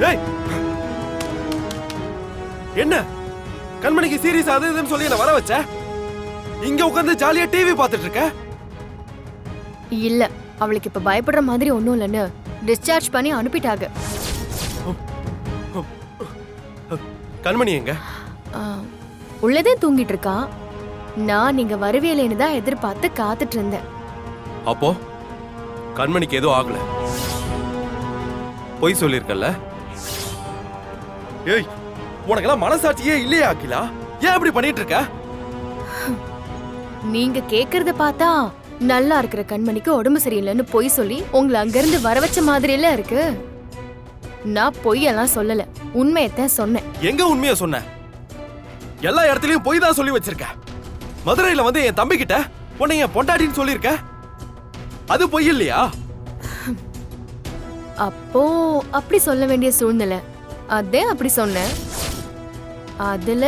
ஏய் என்ன கண்மணிக்கு சீரியஸ் அது இதுன்னு சொல்லி என்ன வர வச்ச? இங்க உட்கார்ந்து ஜாலியா டிவி பார்த்துட்டு இருக்க? இல்ல, அவளுக்கு இப்ப பயப்படுற மாதிரி ஒண்ணும் இல்லன்னு டிஸ்சார்ஜ் பண்ணி அனுப்பிட்டாங்க. கண்மணி எங்க? உள்ளதே தூங்கிட்டு இருக்கா. நான் நீங்க வருவேலேன்னு தான் எதிர்பார்த்து காத்துட்டு இருந்தேன். அப்போ கண்மணிக்கு எதுவும் ஆகல? பொய் சொல்லிருக்கல? ஏய், உனக்கெல்லாம் மனசாட்சியே இல்லையா அகிலா? ஏன் அப்படி பண்ணிட்டு இருக்க? நீங்க கேக்குறத பார்த்தா நல்லா இருக்கிற கண்மணிக்கு உடம்பு சரியில்லைன்னு பொய் சொல்லி உங்களை அங்கிருந்து வர வச்ச மாதிரி எல்லாம் இருக்கு. நான் பொய்யெல்லாம் சொல்லல, உண்மையத்தான் சொன்னேன். எங்க உண்மையை சொன்ன? எல்லா இடத்துலயும் பொய் தான் சொல்லி வச்சிருக்க. மதுரையில வந்து என் தம்பி கிட்ட உன்னை என் பொண்டாட்டின்னு சொல்லிருக்க. அது பொய் இல்லையா? அப்போ அப்படி சொல்ல வேண்டிய சூழ்நிலை, அதே அப்படி சொன்னேன். அதுல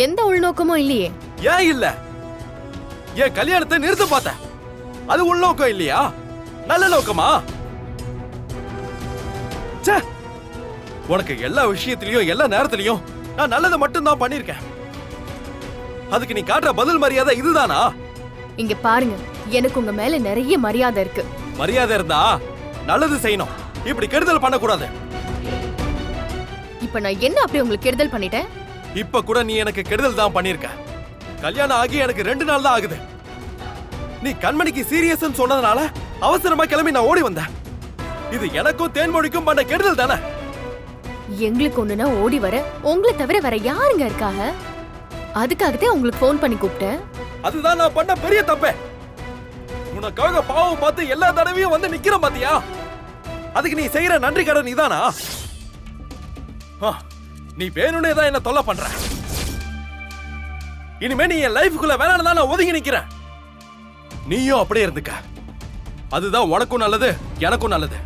எந்த உள்நோக்கமும் இல்லையே. ஏன் இல்ல? என் கல்யாணத்தை நிறுத்த பார்த்த, அது உள்நோக்கம் இல்லையா? நல்ல நோக்கமா? ச்சே, உனக்கு எல்லா விஷயத்திலயும் எல்லா நேரத்திலயும் நான் நல்லதை மட்டும் தான் பண்ணிருக்கேன். அதுக்கு நீ காட்டுற பதில் மரியாதை இதுதானா? இங்க பாருங்க, எனக்கு உங்க மேல நிறைய மரியாதை இருக்கு. மரியாதை இருந்தா நல்லது செய்யணும், இப்படி கெடுதல் பண்ணக்கூடாது. இப்ப நான் என்ன அப்படி உங்களுக்கு கெடுதல் பண்ணிட்டேன்? இப்ப கூட நீ எனக்கு கெடுதல் தான் பண்ணிருக்க. கல்யாணம் ஆகி எனக்கு 2 நாள் தான் ஆகுது. நீ கண்மணிக்கு சீரியஸ் சொன்னதுனால அவசரமா கிளம்பி நான் ஓடி வந்தேன். இது எனக்கும் தேன்மொழிக்கும் பண்ண கெடுதல் தானே? எங்களுக்கு ஒண்ணுனா ஓடி வர உங்களை தவிர வேற யாருங்க இருக்காங்க? அதுக்காகத்தான் உங்களுக்கு போன் பண்ணி கூப்பிட்டேன். அதுதான் நான் பண்ண பெரிய தப்பே. உனக்காக பாவம் பார்த்து எல்லா தடவையும் வந்து நிக்கிறேன் பாத்தியா? அதுக்கு நீ செய்யற நன்றி கடன் நீதானா? நீ வேணும்னே தான் என்ன தொல்லை பண்ற. இனிமே நீ என் லைஃப்குள்ள வேணான்னு தான் நான் ஒதுங்கி நிக்கிறேன். நீயும் அப்படியே இருந்துக்க, அதுதான் உனக்கும் நல்லது, எனக்கும் நல்லது.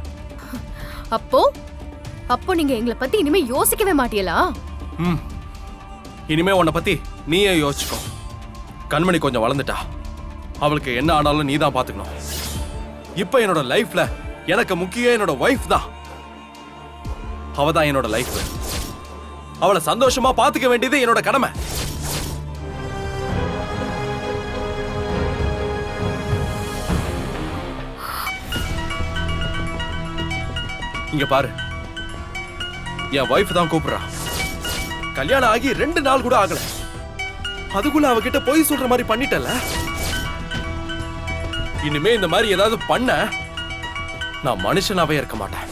அப்போ நீங்க எங்களை பத்தி இனிமே யோசிக்கவே மாட்டீங்களா? இனிமே உன்னை பத்தி நீயே யோசிச்சுக்கோ. கண்மணி கொஞ்சம் வளர்ந்துட்டா, அவளுக்கு என்ன ஆனாலும் நீ தான் பாத்துக்கணும். இப்ப என்னோட லைஃப்ல எனக்கு முக்கியம் என்னோட வைஃப் தான். அவதான் என்னோட லைஃப். அவளை சந்தோஷமா பாத்துக்க வேண்டியது என்னோட கடமை. இங்க பாரு, என் வைஃப் தான் கூப்பிடுறா. கல்யாணம் ஆகி 2 நாள் கூட ஆகல, அதுக்குள்ள அவகிட்ட போய் சொல்ற மாதிரி பண்ணிட்டல. இனிமே இந்த மாதிரி ஏதாவது பண்ண நான் மனுஷனாவே இருக்க மாட்டேன்.